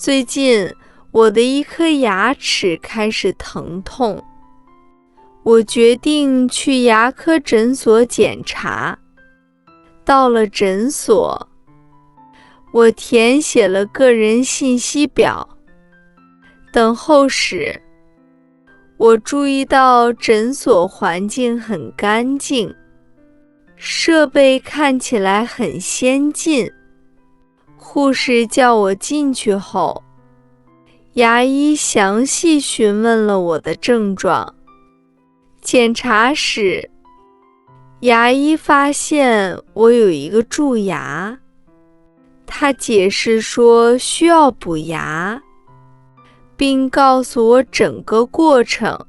最近我的一颗牙齿开始疼痛，我决定去牙科诊所检查。到了诊所，我填写了个人信息表。等候时，我注意到诊所环境很干净，设备看起来很先进。护士叫我进去后，牙医详细询问了我的症状。检查时，牙医发现我有一个蛀牙，他解释说需要补牙，并告诉我整个过程。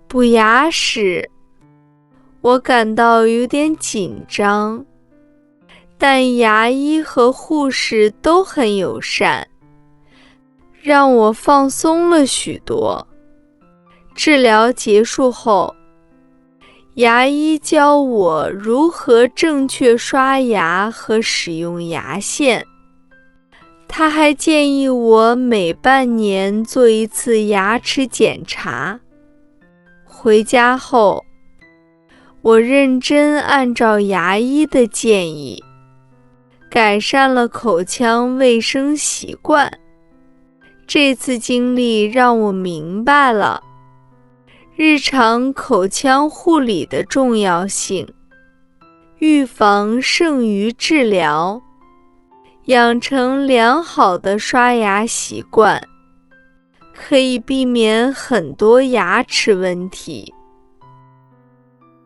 补牙时，我感到有点紧张，但牙医和护士都很友善，让我放松了许多。治疗结束后，牙医教我如何正确刷牙和使用牙线。他还建议我每半年做一次牙齿检查。回家后，我认真按照牙医的建议，改善了口腔卫生习惯。这次经历让我明白了日常口腔护理的重要性，预防胜于治疗，养成良好的刷牙习惯，可以避免很多牙齿问题。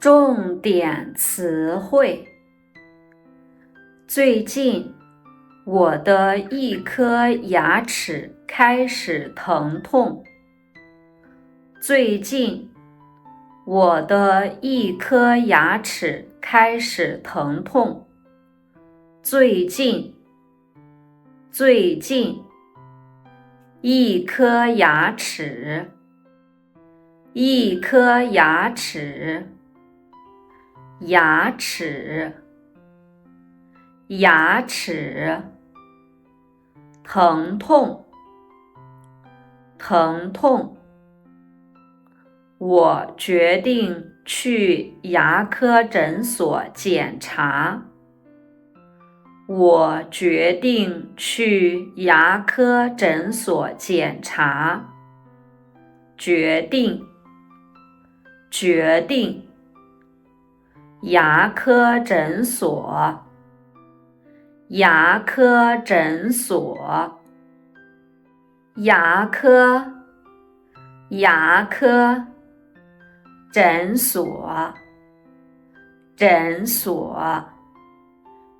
重点词汇：最近，我的一颗牙齿开始疼痛。最近，我的一颗牙齿开始疼痛。最近，最近，一颗牙齿，一颗牙齿，牙齿，牙齿，疼痛，疼痛。我决定去牙科诊所检查。我决定去牙科诊所检查。决定，决定。牙科诊所，牙科诊所，牙科，牙科，诊所，诊所，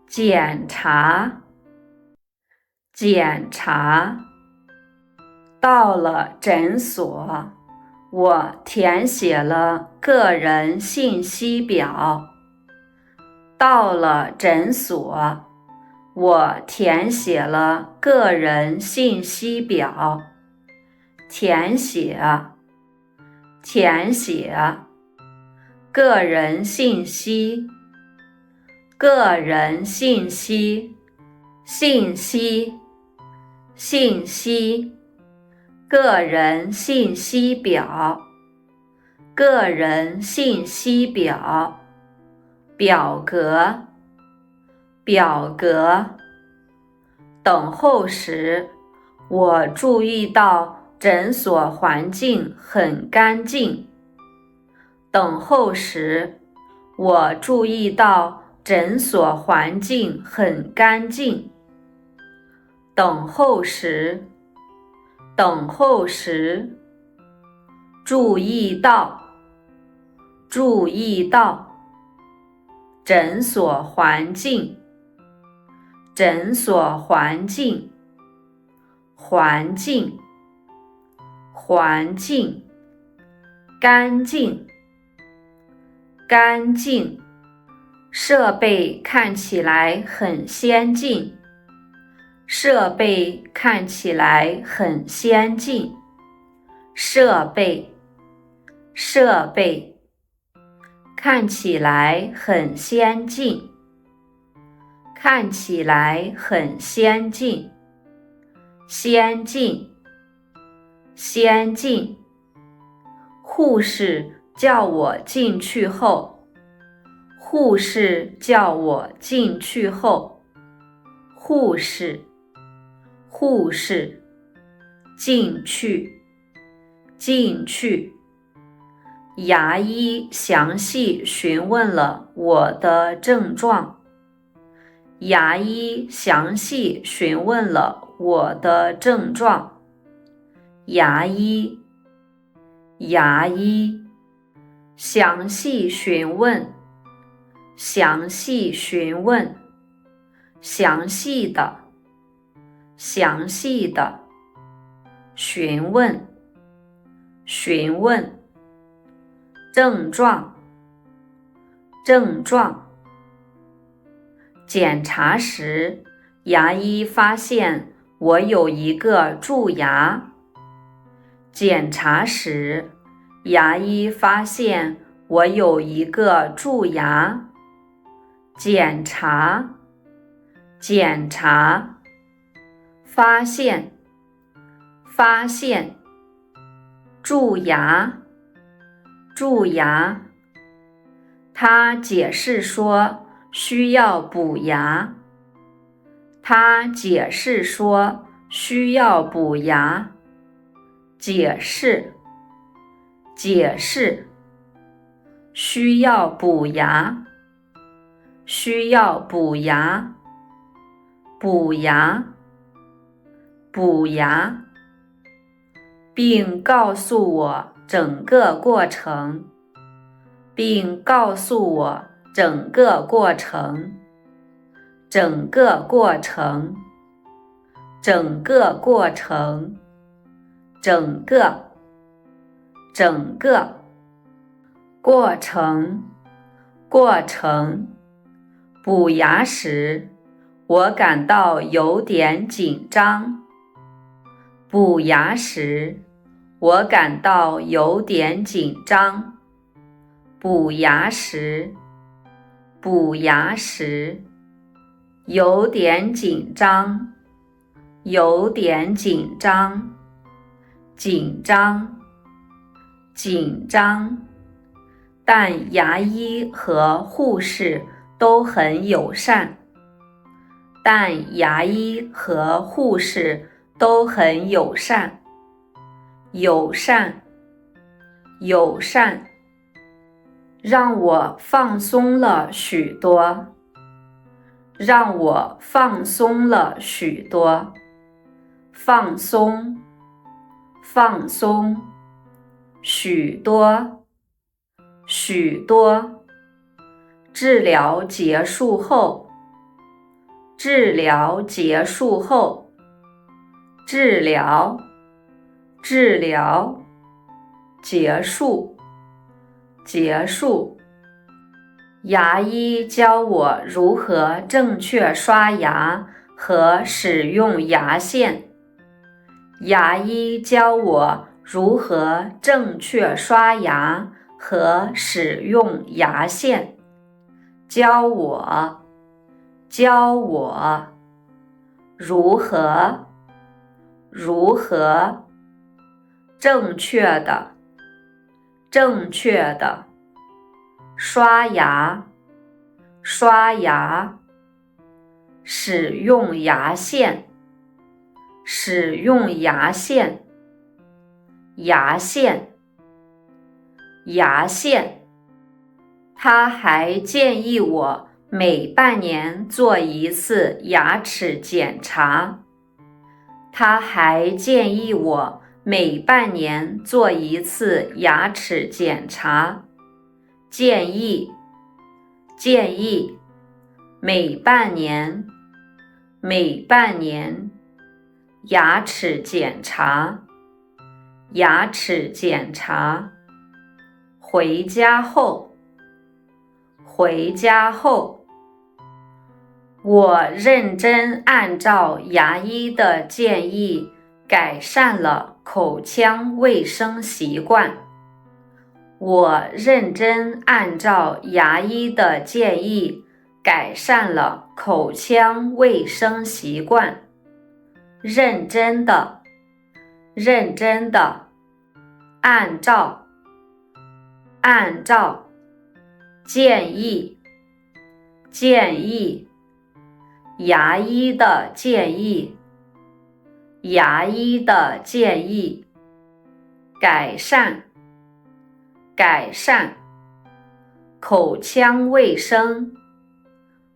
检查，检查。到了诊所，我填写了个人信息表。到了诊所，我填写了个人信息表。填写，填写。个人信息，个人信息，信息，信息。个人信息表，个人信息表。表格，表格。等候时，我注意到诊所环境很干净。等候时，我注意到诊所环境很干净。等候时，等候时，注意到，注意到。诊所环境，诊所环境，环境，环境。干净，干净。设备看起来很先进。设备看起来很先进。设备，设备。看起来很先进，看起来很先进。先进，先进。护士叫我进去后，护士叫我进去后，护士，护士，进去，进去。牙医详细询问了我的症状，牙医详细询问了我的症状，牙医，牙医，详细询问，详细询问，详细的，详细的，询问，询问。症状，症状。检查时，牙医发现我有一个蛀牙。检查时，牙医发现我有一个蛀牙。检查，检查。发现，发现。蛀牙，蛀牙。他解释说需要补牙。他解释说需要补牙。解释，解释。需要补牙，需要补牙。补牙，补牙。并告诉我整个过程，并告诉我整个过程，整个过程，整个过程，整个，整个过程，过程。补牙时，我感到有点紧张。补牙时，我感到有点紧张。补牙时，补牙时，有点紧张，有点紧张，紧张，紧张。但牙医和护士都很友善，但牙医和护士都很友善，友善，友善。让我放松了许多，让我放松了许多。放松，放松。许多，许多。治疗结束后，治疗结束后。治疗，治疗。结束，结束。牙医教我如何正确刷牙和使用牙线。牙医教我如何正确刷牙和使用牙线。教我，教我。如何，如何。正确的，正确的。刷牙，刷牙。使用牙线，使用牙线。牙线，牙线。他还建议我每半年做一次牙齿检查。他还建议我每半年做一次牙齿检查。建议，建议。每半年，每半年。牙齿检查，牙齿检查。回家后，回家后。我认真按照牙医的建议改善了口腔卫生习惯。我认真按照牙医的建议改善了口腔卫生习惯。认真的，认真的，按照，按照，建议，建议，牙医的建议，牙医的建议，改善，改善，口腔卫生，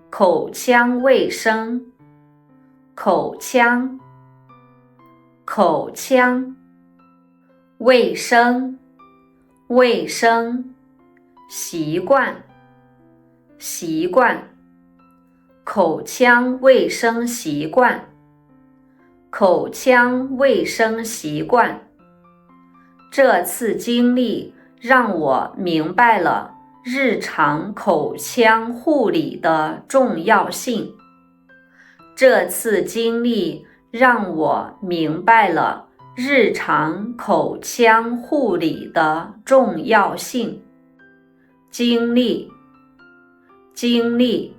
口腔卫生，口腔，口腔，卫生，卫生，习惯，习惯，口腔卫生习惯，口腔卫生习惯。这次经历让我明白了日常口腔护理的重要性。这次经历让我明白了日常口腔护理的重要性。经历，经历，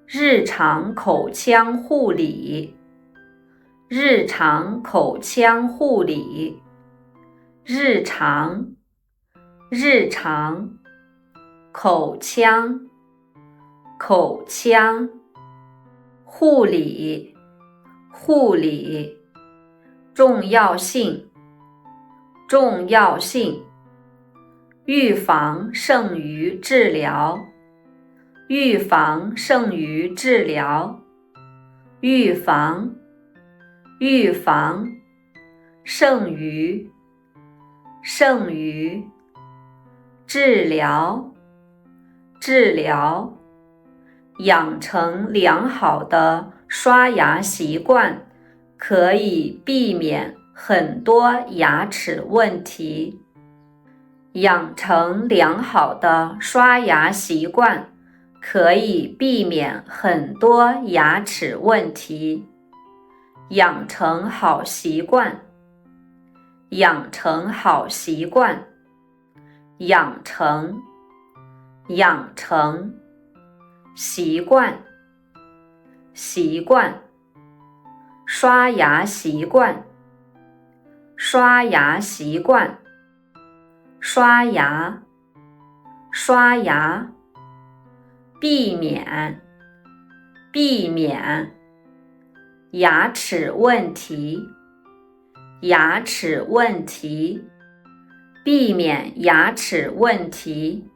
日常口腔护理，日常口腔护理，日常，日常，口腔，口腔，护理，护理，重要性，重要性，预防胜于治疗，预防胜于治疗，预防，预防，胜于，胜于，治疗，治疗，养成良好的刷牙习惯，可以避免很多牙齿问题。养成良好的刷牙习惯，可以避免很多牙齿问题。养成好习惯，养成好习惯，养成，养成，习惯，习惯，刷牙习惯，刷牙习惯，刷牙，刷牙，避免，避免，牙齿问题，牙齿问题，避免牙齿问题，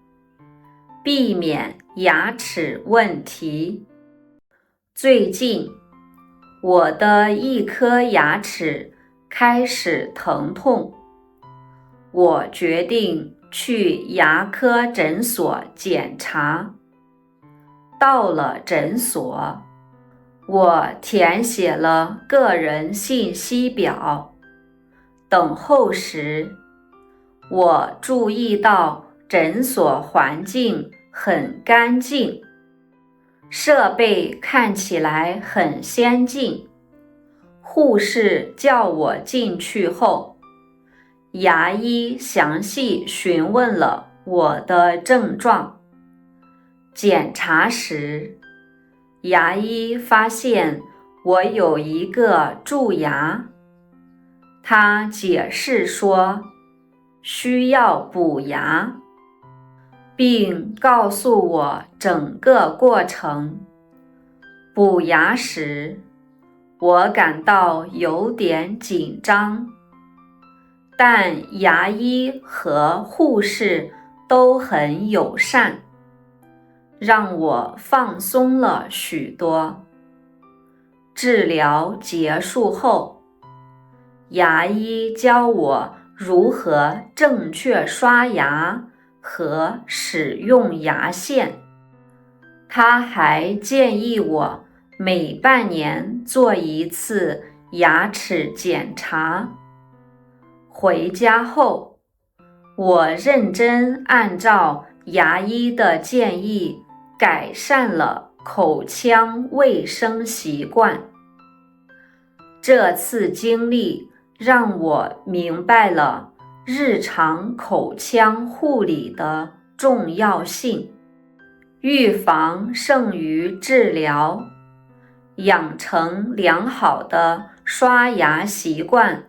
避免牙齿问题。最近，我的一颗牙齿开始疼痛，我决定去牙科诊所检查。到了诊所，我填写了个人信息表。等候时，我注意到诊所环境很干净，设备看起来很先进。护士叫我进去后，牙医详细询问了我的症状。检查时，牙医发现我有一个蛀牙，他解释说需要补牙，并告诉我整个过程。补牙时，我感到有点紧张，但牙医和护士都很友善，让我放松了许多。治疗结束后，牙医教我如何正确刷牙和使用牙线。他还建议我每半年做一次牙齿检查。回家后，我认真按照牙医的建议改善了口腔卫生习惯。这次经历让我明白了日常口腔护理的重要性。预防胜于治疗，养成良好的刷牙习惯，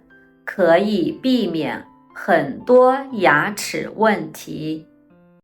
可以避免很多牙齿问题。